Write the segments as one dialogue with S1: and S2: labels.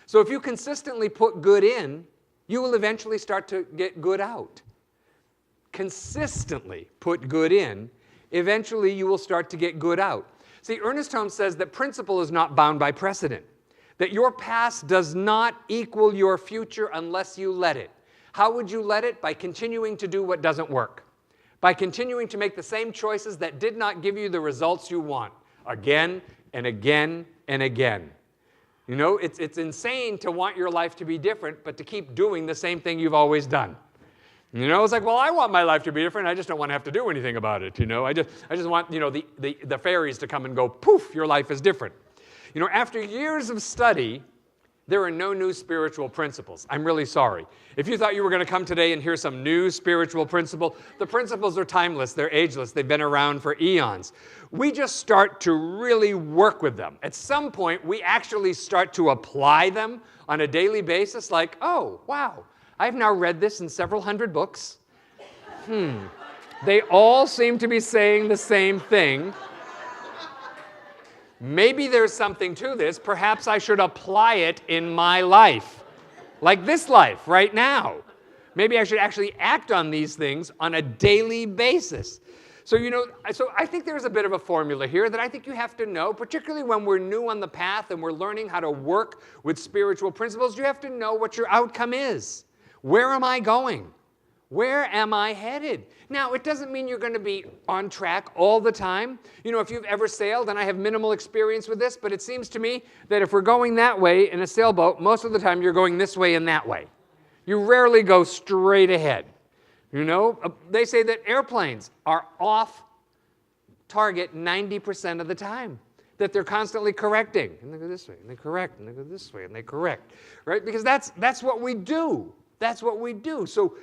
S1: So if you consistently put good in, you will eventually start to get good out. Consistently put good in, eventually you will start to get good out. See, Ernest Holmes says that principle is not bound by precedent, that your past does not equal your future unless you let it. How would you let it? By continuing to do what doesn't work, by continuing to make the same choices that did not give you the results you want, again and again and again. You know, it's insane to want your life to be different, but to keep doing the same thing you've always done. You know, it's like, well, I want my life to be different. I just don't want to have to do anything about it. You know, I just want, you know, the fairies to come and go, poof, your life is different. You know, after years of study, there are no new spiritual principles. I'm really sorry. If you thought you were going to come today and hear some new spiritual principle, the principles are timeless. They're ageless. They've been around for eons. We just start to really work with them. At some point, we actually start to apply them on a daily basis, like, oh, wow, I've now read this in several hundred books. They all seem to be saying the same thing. Maybe there's something to this. Perhaps I should apply it in my life, like this life right now. Maybe I should actually act on these things on a daily basis. So, you know, I think there's a bit of a formula here that I think you have to know, particularly when we're new on the path and we're learning how to work with spiritual principles. You have to know what your outcome is. Where am I going? Where am I headed? Now, it doesn't mean you're going to be on track all the time. You know, if you've ever sailed, and I have minimal experience with this, but it seems to me that if we're going that way in a sailboat, most of the time you're going this way and that way. You rarely go straight ahead. You know, they say that airplanes are off target 90% of the time, that they're constantly correcting. And they go this way, and they correct, and they go this way, and they correct, right? Because that's what we do. That's what we do. So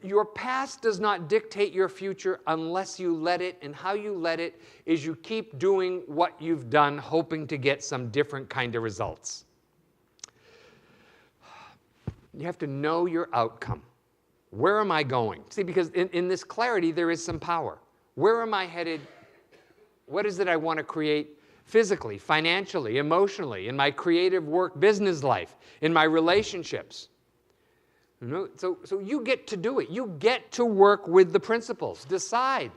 S1: your past does not dictate your future unless you let it, and how you let it is you keep doing what you've done, hoping to get some different kind of results. You have to know your outcome. Where am I going? See, because in this clarity, there is some power. Where am I headed? What is it I want to create physically, financially, emotionally, in my creative work, business life, in my relationships? You know, so you get to do it. You get to work with the principles. Decide.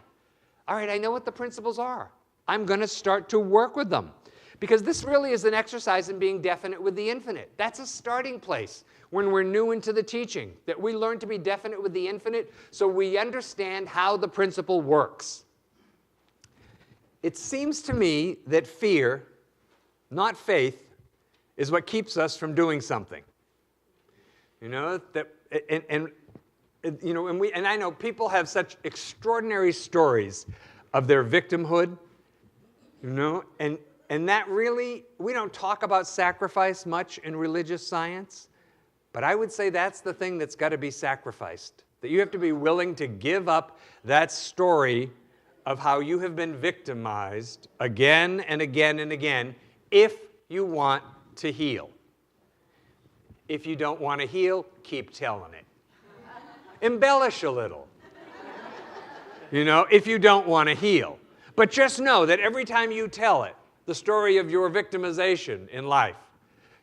S1: All right, I know what the principles are. I'm going to start to work with them. Because this really is an exercise in being definite with the infinite. That's a starting place when we're new into the teaching, that we learn to be definite with the infinite so we understand how the principle works. It seems to me that fear, not faith, is what keeps us from doing something. You know, and I know people have such extraordinary stories of their victimhood, you know, and that really, we don't talk about sacrifice much in religious science, but I would say that's the thing that's got to be sacrificed, that you have to be willing to give up that story of how you have been victimized again and again and again if you want to heal. If you don't want to heal, keep telling it. Embellish a little. You know, if you don't want to heal. But just know that every time you tell it, the story of your victimization in life,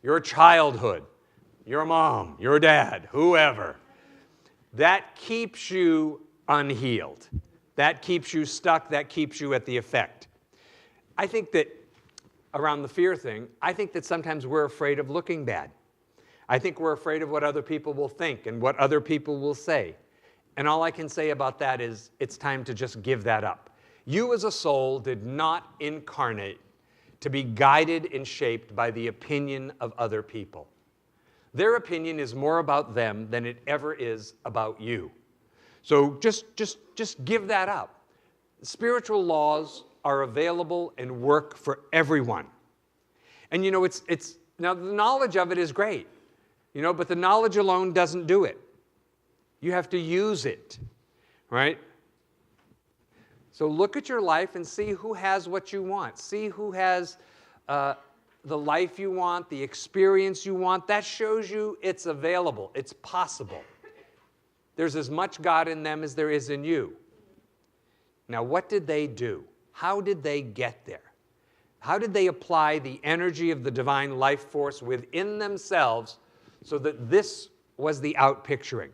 S1: your childhood, your mom, your dad, whoever, that keeps you unhealed. That keeps you stuck. That keeps you at the effect. I think that around the fear thing, I think that sometimes we're afraid of looking bad. I think we're afraid of what other people will think and what other people will say. And all I can say about that is it's time to just give that up. You as a soul did not incarnate to be guided and shaped by the opinion of other people. Their opinion is more about them than it ever is about you. So just give that up. Spiritual laws are available and work for everyone. And you know, now the knowledge of it is great. You know, but the knowledge alone doesn't do it. You have to use it, right? So look at your life and see who has what you want. See who has the life you want, the experience you want. That shows you it's available. It's possible. There's as much God in them as there is in you. Now, what did they do? How did they get there? How did they apply the energy of the divine life force within themselves so that this was the outpicturing?